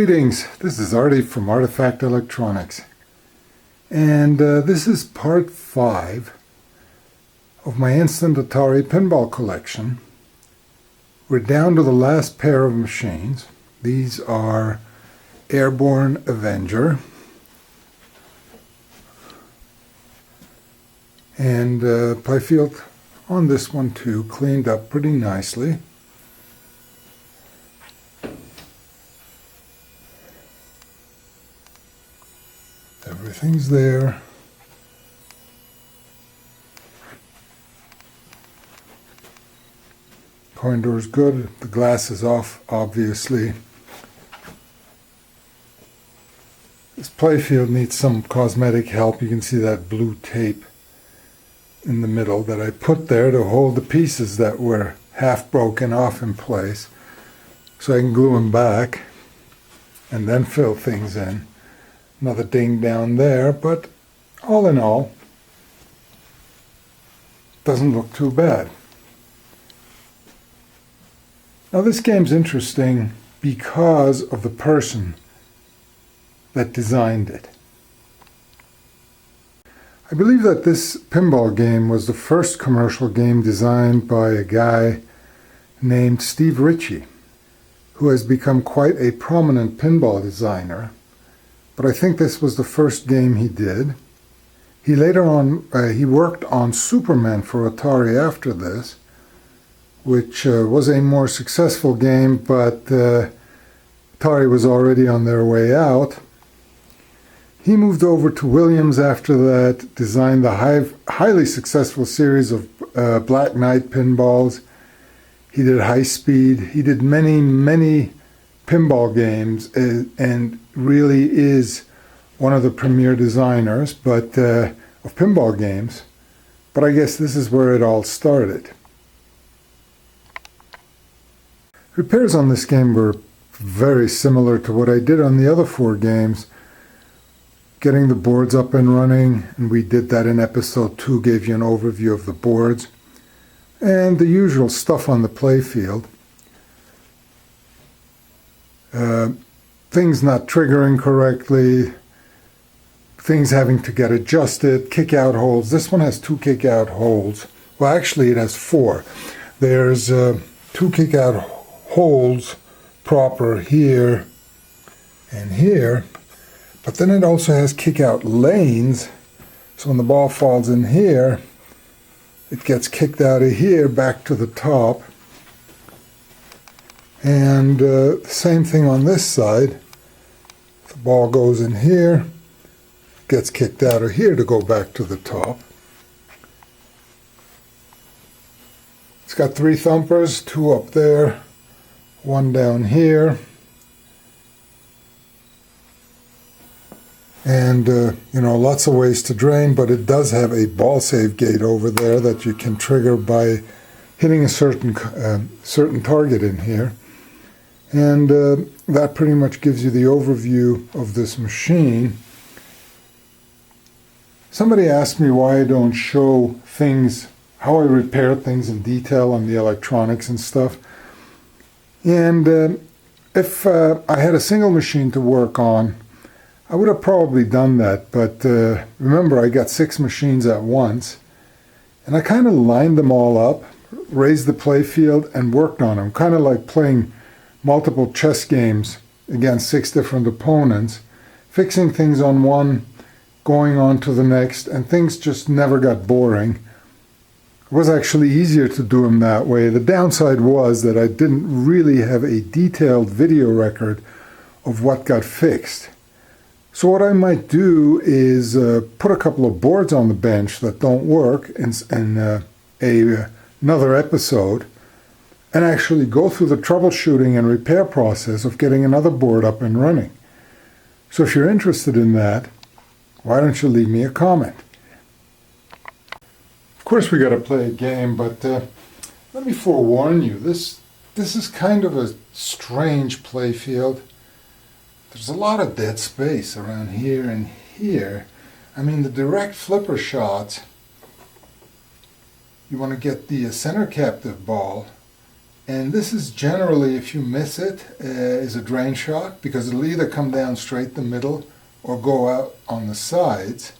Greetings, this is Artie from Artifact Electronics, and this is part 5 of my instant Atari pinball collection. We're down to the last pair of machines. These are Airborne Avenger and playfield on this one too, cleaned up pretty nicely. Everything's there. Coin door's good. The glass is off, obviously. This playfield needs some cosmetic help. You can see that blue tape in the middle that I put there to hold the pieces that were half broken off in place, so I can glue them back and then fill things in. Another ding down there, but all in all, doesn't look too bad. Now this game's interesting because of the person that designed it. I believe that this pinball game was the first commercial game designed by a guy named Steve Ritchie, who has become quite a prominent pinball designer. But I think this was the first game he did. He later on, he worked on Superman for Atari after this, which was a more successful game, but Atari was already on their way out. He moved over to Williams after that, designed the highly successful series of Black Knight pinballs. He did High Speed. He did many pinball games and really is one of the premier designers of pinball games. But I guess this is where it all started. Repairs on this game were very similar to what I did on the other 4 games. Getting the boards up and running, and we did that in episode 2, gave you an overview of the boards, and the usual stuff on the playfield. Things not triggering correctly, things having to get adjusted, kick-out holes. This one has 2 kick-out holes. Well, actually it has 4. There's 2 kick-out holes proper here and here, but then it also has kick-out lanes, so when the ball falls in here, it gets kicked out of here back to the top. And the same thing on this side. The ball goes in here, gets kicked out of here to go back to the top. It's got 3 thumpers, 2 up there, 1 down here. And, lots of ways to drain, but it does have a ball save gate over there that you can trigger by hitting a certain target in here. And that pretty much gives you the overview of this machine. Somebody asked me why I don't show things, how I repair things in detail on the electronics and stuff. And if I had a single machine to work on, I would have probably done that. But remember, I got 6 machines at once, and I kind of lined them all up, raised the playfield, and worked on them, kind of like playing multiple chess games against 6 different opponents, fixing things on one, going on to the next, and things just never got boring. It was actually easier to do them that way. The downside was that I didn't really have a detailed video record of what got fixed. So what I might do is put a couple of boards on the bench that don't work in another episode, and actually go through the troubleshooting and repair process of getting another board up and running. So if you're interested in that, why don't you leave me a comment? Of course we got to play a game, but let me forewarn you, this is kind of a strange playfield. There's a lot of dead space around here and here. I mean, the direct flipper shots, you want to get the center captive ball And this is generally, if you miss it, is a drain shot, because it'll either come down straight the middle or go out on the sides.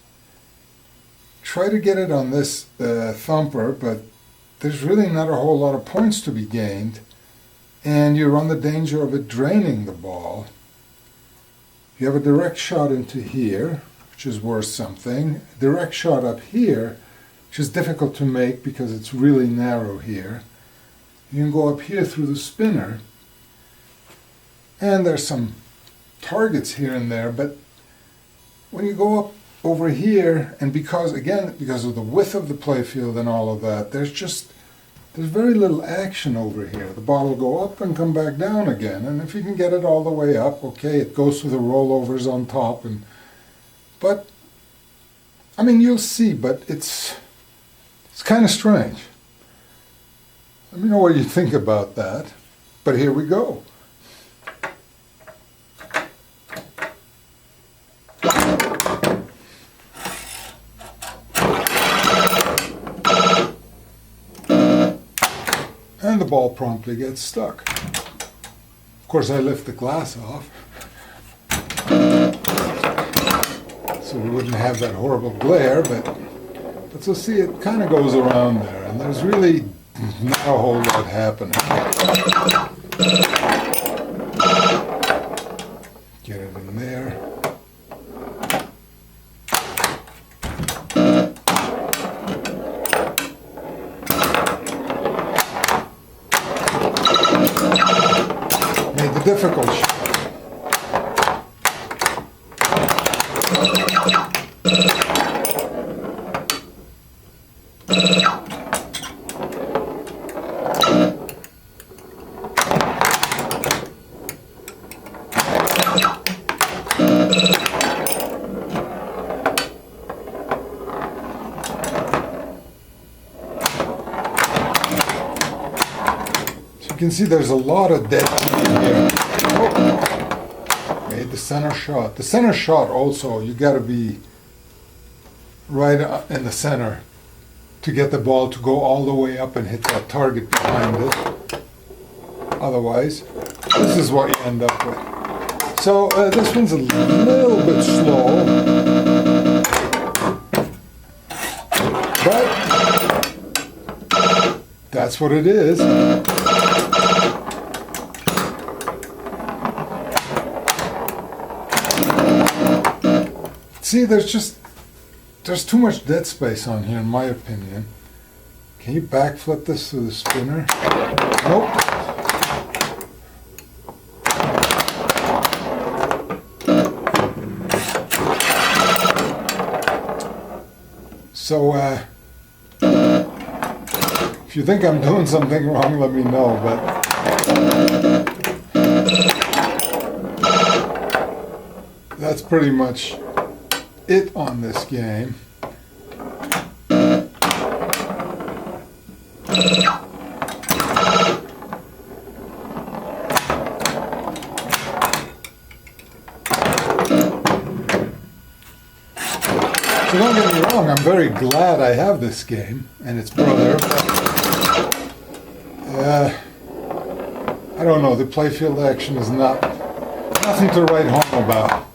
Try to get it on this thumper, but there's really not a whole lot of points to be gained, and you run the danger of it draining the ball. You have a direct shot into here, which is worth something. Direct shot up here, which is difficult to make because it's really narrow here. You can go up here through the spinner, and there's some targets here and there, but when you go up over here, and because of the width of the playfield and all of that, there's very little action over here. The ball will go up and come back down again, and if you can get it all the way up, okay, it goes through the rollovers on top, but I mean, you'll see, but it's kind of strange. Let me know what you think about that, but here we go. And the ball promptly gets stuck. Of course, I lift the glass off so we wouldn't have that horrible glare, but so see, it kind of goes around there, and there's really not a whole lot happening. Get it in there. Made the difficult shot. You can see there's a lot of dead in here. Oh, made the center shot. The center shot also, you got to be right in the center to get the ball to go all the way up and hit that target behind it. Otherwise, this is what you end up with. So this one's a little bit slow, but that's what it is. See, there's too much dead space on here, in my opinion. Can you backflip this through the spinner? Nope. So, if you think I'm doing something wrong, let me know, but that's pretty much it on this game. So don't get me wrong, I'm very glad I have this game and its brother, but I don't know, the playfield action is nothing to write home about.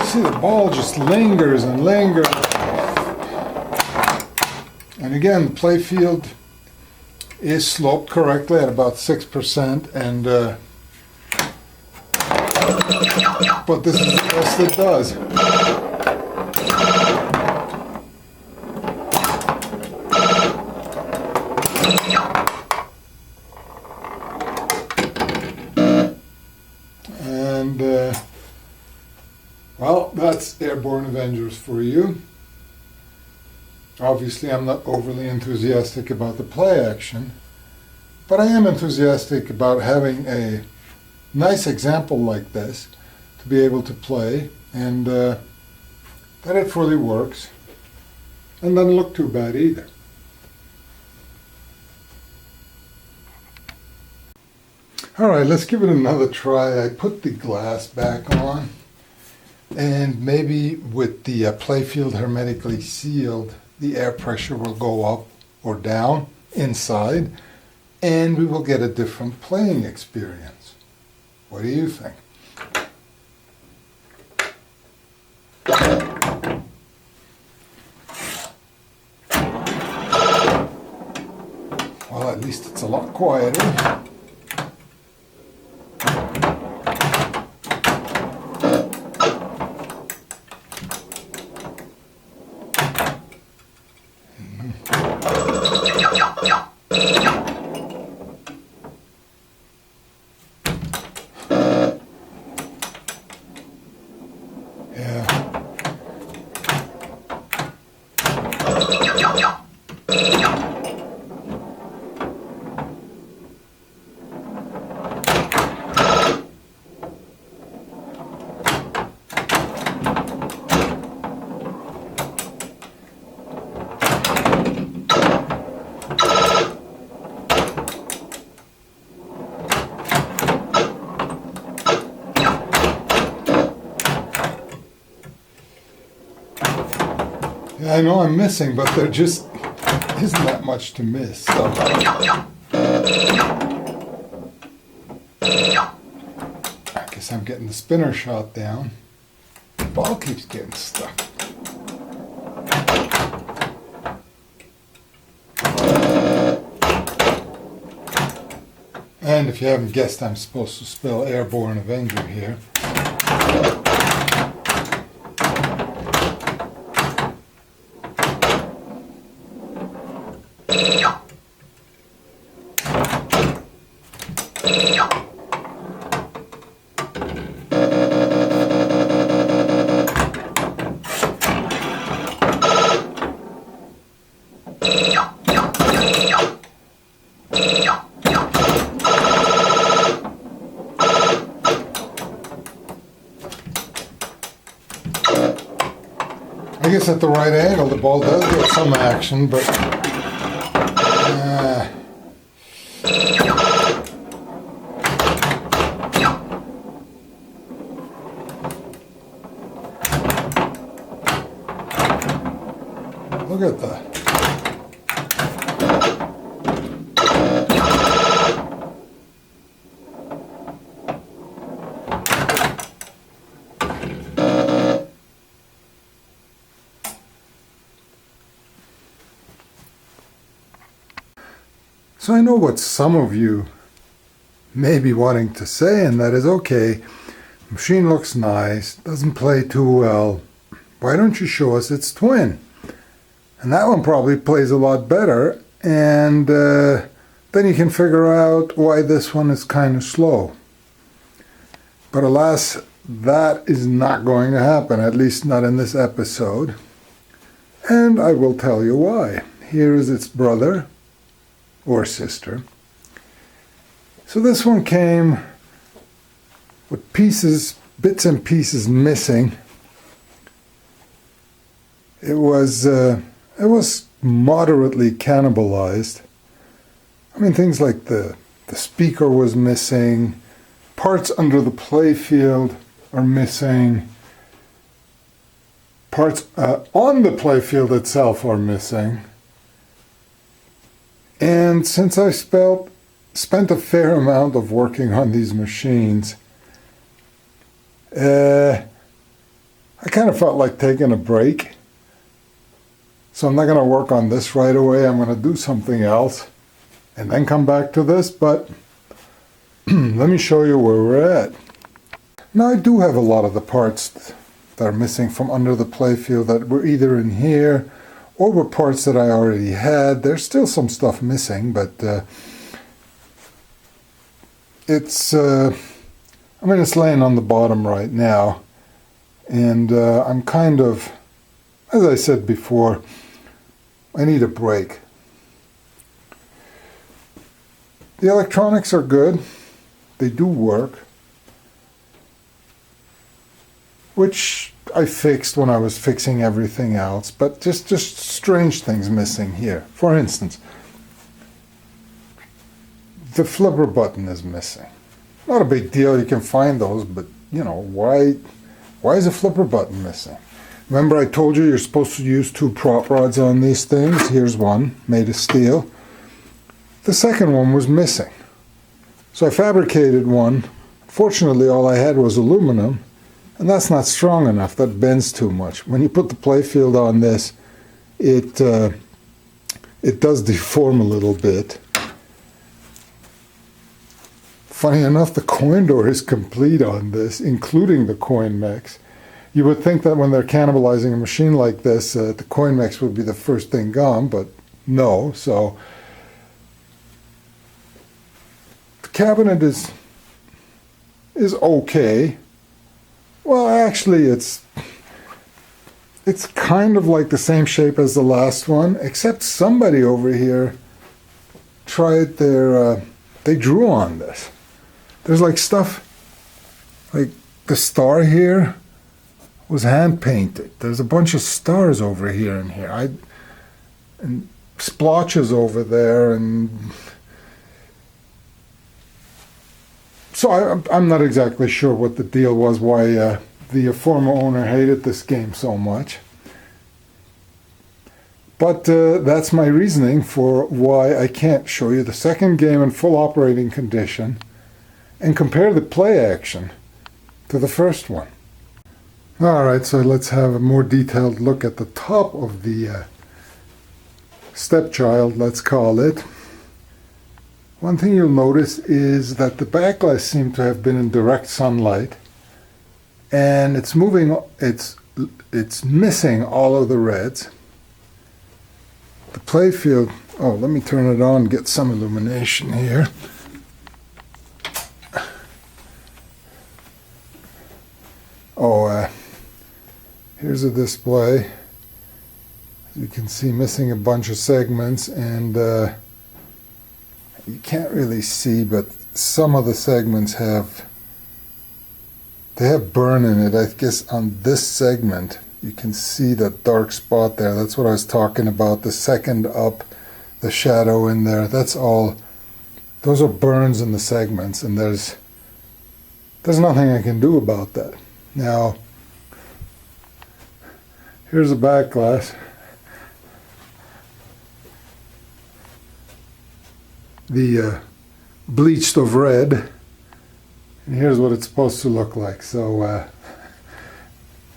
See, the ball just lingers and lingers. And again, the playfield is sloped correctly at about 6%, and but this is the best it does. And well, that's Airborne Avengers for you. Obviously, I'm not overly enthusiastic about the play action, but I am enthusiastic about having a nice example like this to be able to play, and that it fully works and doesn't look too bad either. Alright, let's give it another try. I put the glass back on, and maybe with the playfield hermetically sealed, the air pressure will go up or down inside, and we will get a different playing experience. What do you think? Well, at least it's a lot quieter. Yeah, I know I'm missing, but there just isn't that much to miss. So. I guess I'm getting the spinner shot down. The ball keeps getting stuck. And if you haven't guessed, I'm supposed to spell Airborne Avenger here. I guess at the right angle the ball does get some action, but look at that. So I know what some of you may be wanting to say, and that is, okay, the machine looks nice, doesn't play too well, why don't you show us its twin? And that one probably plays a lot better, and then you can figure out why this one is kind of slow. But alas, that is not going to happen, at least not in this episode. And I will tell you why. Here is its brother, or sister. So this one came with bits and pieces missing. It was moderately cannibalized. I mean, things like the speaker was missing, parts under the playfield are missing, parts on the playfield itself are missing. And since I spent a fair amount of working on these machines, I kind of felt like taking a break. So I'm not going to work on this right away. I'm going to do something else and then come back to this. But let me show you where we're at. Now I do have a lot of the parts that are missing from under the playfield that were either in here or were parts that I already had. There's still some stuff missing, but it's laying on the bottom right now, and I'm kind of, as I said before, I need a break. The electronics are good. They do work, which I fixed when I was fixing everything else, but just strange things missing here. For instance, the flipper button is missing. Not a big deal, you can find those, but you know, why is a flipper button missing? Remember I told you you're supposed to use 2 prop rods on these things? Here's one, made of steel. The second one was missing. So I fabricated one. Fortunately, all I had was aluminum, and that's not strong enough, that bends too much. When you put the playfield on this, it does deform a little bit. Funny enough, the coin door is complete on this, including the coin mechs. You would think that when they're cannibalizing a machine like this, the coin mechs would be the first thing gone, but no. So the cabinet is okay. Well, actually, it's kind of like the same shape as the last one, except somebody over here tried they drew on this. There's like stuff, like the star here was hand painted. There's a bunch of stars over here and here. And splotches over there, and so I'm not exactly sure what the deal was, why the former owner hated this game so much. But that's my reasoning for why I can't show you the second game in full operating condition and compare the play action to the first one. Alright, so let's have a more detailed look at the top of the stepchild, let's call it. One thing you'll notice is that the back glass seemed to have been in direct sunlight, and it's missing all of the reds. The playfield, oh, let me turn it on and get some illumination here. Here's a display. You can see missing a bunch of segments, and you can't really see, but some of the segments have burn in it. I guess on this segment you can see that dark spot there. That's what I was talking about, the second up, the shadow in there. That's all. Those are burns in the segments, and there's nothing I can do about that. Now, here's a back glass. The bleached of red, and here's what it's supposed to look like. So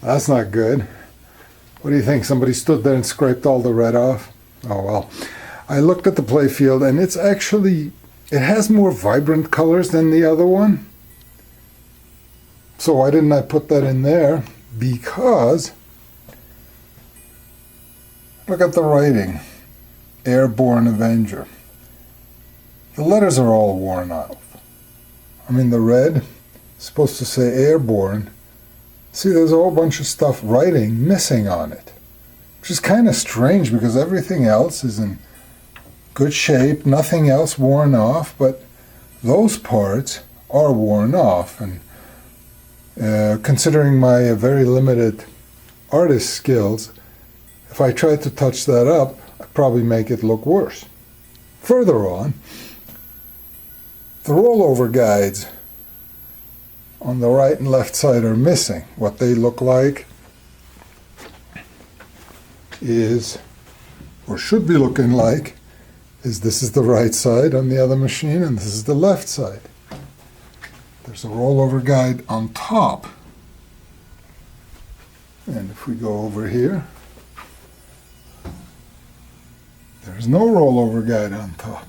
that's not good. What do you think? Somebody stood there and scraped all the red off? Oh well. I looked at the playfield, and it has more vibrant colors than the other one. So why didn't I put that in there? Because look at the writing, Airborne Avenger. The letters are all worn off. I mean, the red is supposed to say Airborne. See, there's a whole bunch of stuff writing missing on it, which is kind of strange because everything else is in good shape, nothing else worn off, but those parts are worn off. And considering my very limited artist skills, if I tried to touch that up, I'd probably make it look worse. Further on, the rollover guides on the right and left side are missing. What they look like is, or should be looking like, is this is the right side on the other machine and this is the left side. There's a rollover guide on top. And if we go over here, there's no rollover guide on top.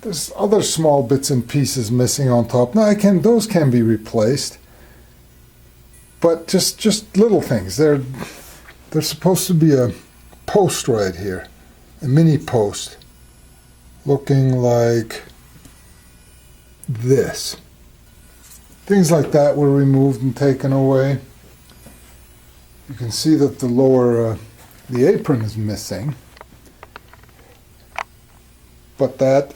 There's other small bits and pieces missing on top. Now those can be replaced, but just little things. There's supposed to be a post right here, a mini post, looking like this. Things like that were removed and taken away. You can see that the lower, the apron is missing, but that,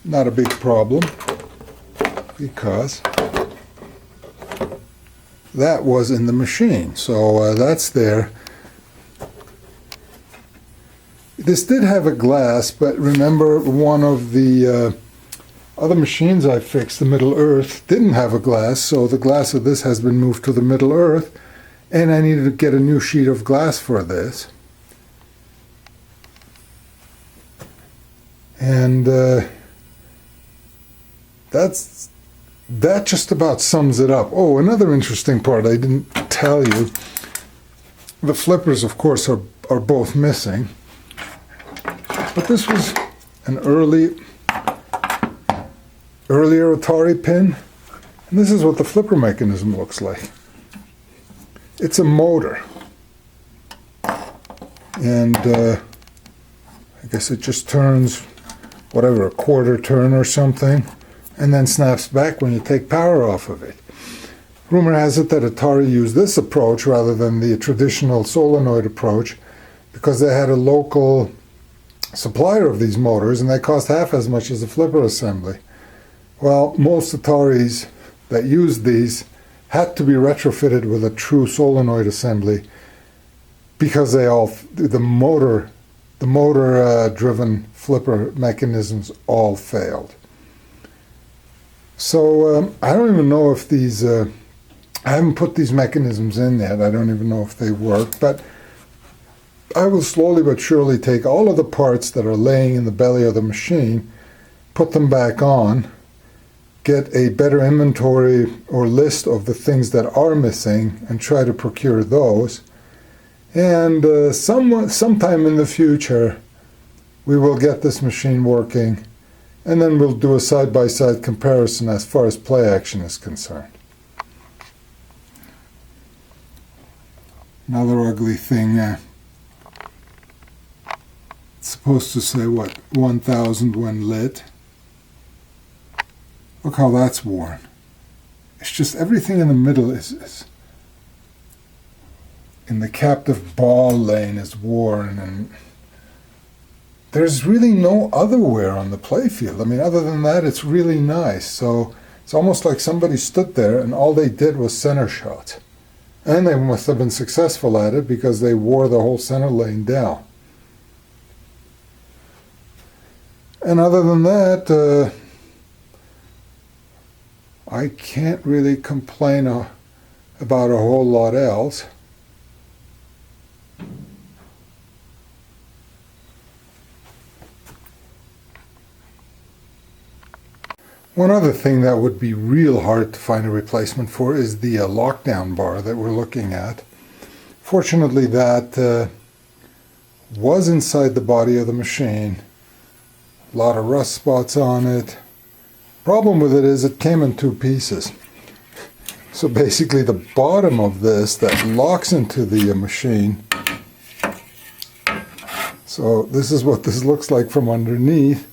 not a big problem. because that was in the machine. So that's there. This did have a glass, but remember one of the other machines I fixed, the Middle Earth, didn't have a glass, so the glass of this has been moved to the Middle Earth, and I needed to get a new sheet of glass for this. And that just about sums it up. Oh, another interesting part I didn't tell you. The flippers, of course, are both missing. But this was an earlier Atari pin, and this is what the flipper mechanism looks like. It's a motor, and I guess it just turns whatever, a quarter turn or something, and then snaps back when you take power off of it. Rumor has it that Atari used this approach rather than the traditional solenoid approach because they had a local supplier of these motors, and they cost half as much as a flipper assembly. Well, most Ataris that used these had to be retrofitted with a true solenoid assembly because the motor driven flipper mechanisms all failed. So I don't even know if these I haven't put these mechanisms in yet. I don't even know if they work, but I will slowly but surely take all of the parts that are laying in the belly of the machine, put them back on, get a better inventory or list of the things that are missing, and try to procure those. And sometime in the future, we will get this machine working, and then we'll do a side-by-side comparison as far as play action is concerned. Another ugly thing. It's supposed to say, what, 1000 when lit. Look how that's worn. It's just everything in the middle is in the captive ball lane is worn, and there's really no other wear on the playfield. I mean, other than that, it's really nice. So it's almost like somebody stood there and all they did was center shot. And they must have been successful at it because they wore the whole center lane down. And other than that, I can't really complain about a whole lot else. One other thing that would be real hard to find a replacement for is the lockdown bar that we're looking at. Fortunately, that was inside the body of the machine. A lot of rust spots on it. Problem with it is it came in two pieces. So basically the bottom of this that locks into the machine. So this is what this looks like from underneath.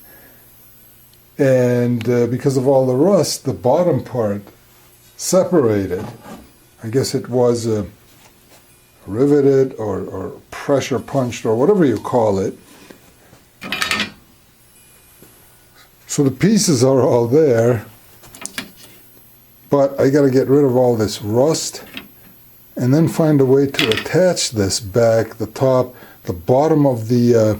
And because of all the rust, the bottom part separated. I guess it was riveted or pressure punched or whatever you call it. So the pieces are all there, but I got to get rid of all this rust and then find a way to attach this back, the bottom of the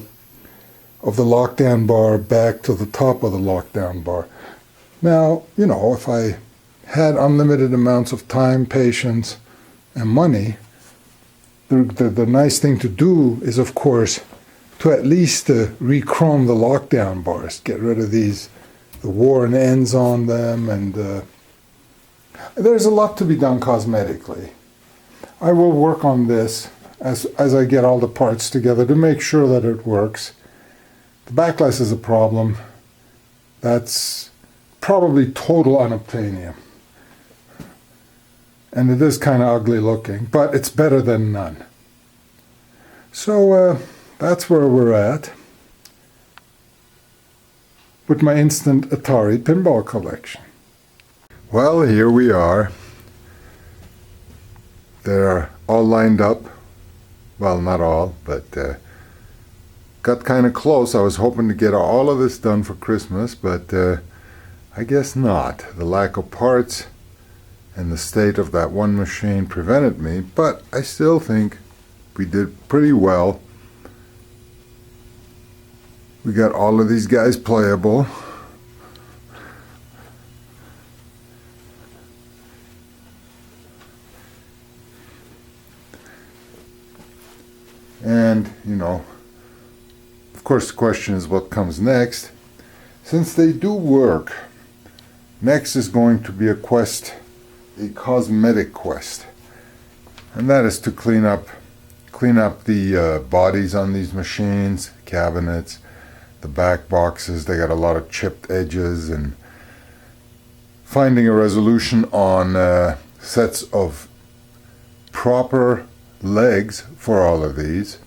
lockdown bar back to the top of the lockdown bar. Now, you know, if I had unlimited amounts of time, patience, and money, the nice thing to do is, of course, to at least re-chrome the lockdown bars, get rid of the worn ends on them, and there's a lot to be done cosmetically. I will work on this as I get all the parts together to make sure that it works. The backlash is a problem. That's probably total unobtainium. And it is kind of ugly looking, but it's better than none. So that's where we're at with my instant Atari pinball collection. Well, here we are. They're all lined up. Well, not all, but got kind of close. I was hoping to get all of this done for Christmas, but I guess not. The lack of parts and the state of that one machine prevented me, but I still think we did pretty well. We got all of these guys playable. And, you know, of course the question is what comes next. Since they do work, next is going to be a quest, a cosmetic quest. And that is to clean up the bodies on these machines, cabinets, the back boxes. They got a lot of chipped edges, and finding a resolution on sets of proper legs for all of these,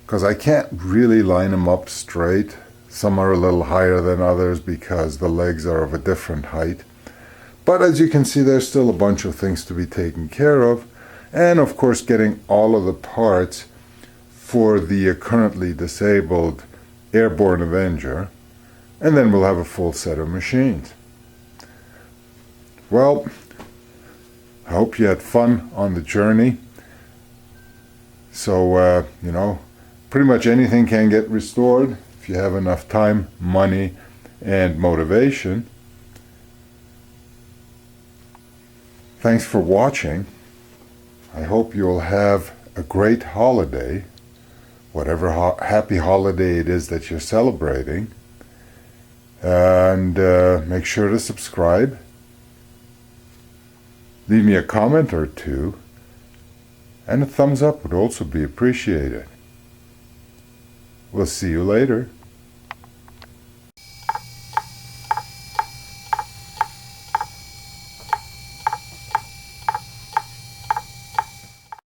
because I can't really line them up straight. Some are a little higher than others because the legs are of a different height. But as you can see, there's still a bunch of things to be taken care of. And of course, getting all of the parts for the currently disabled Airborne Avenger. And then we'll have a full set of machines. Well, I hope you had fun on the journey. So, you know, pretty much anything can get restored if you have enough time, money, and motivation. Thanks for watching. I hope you'll have a great holiday, whatever happy holiday it is that you're celebrating. And make sure to subscribe. Leave me a comment or two, and a thumbs up would also be appreciated. We'll see you later.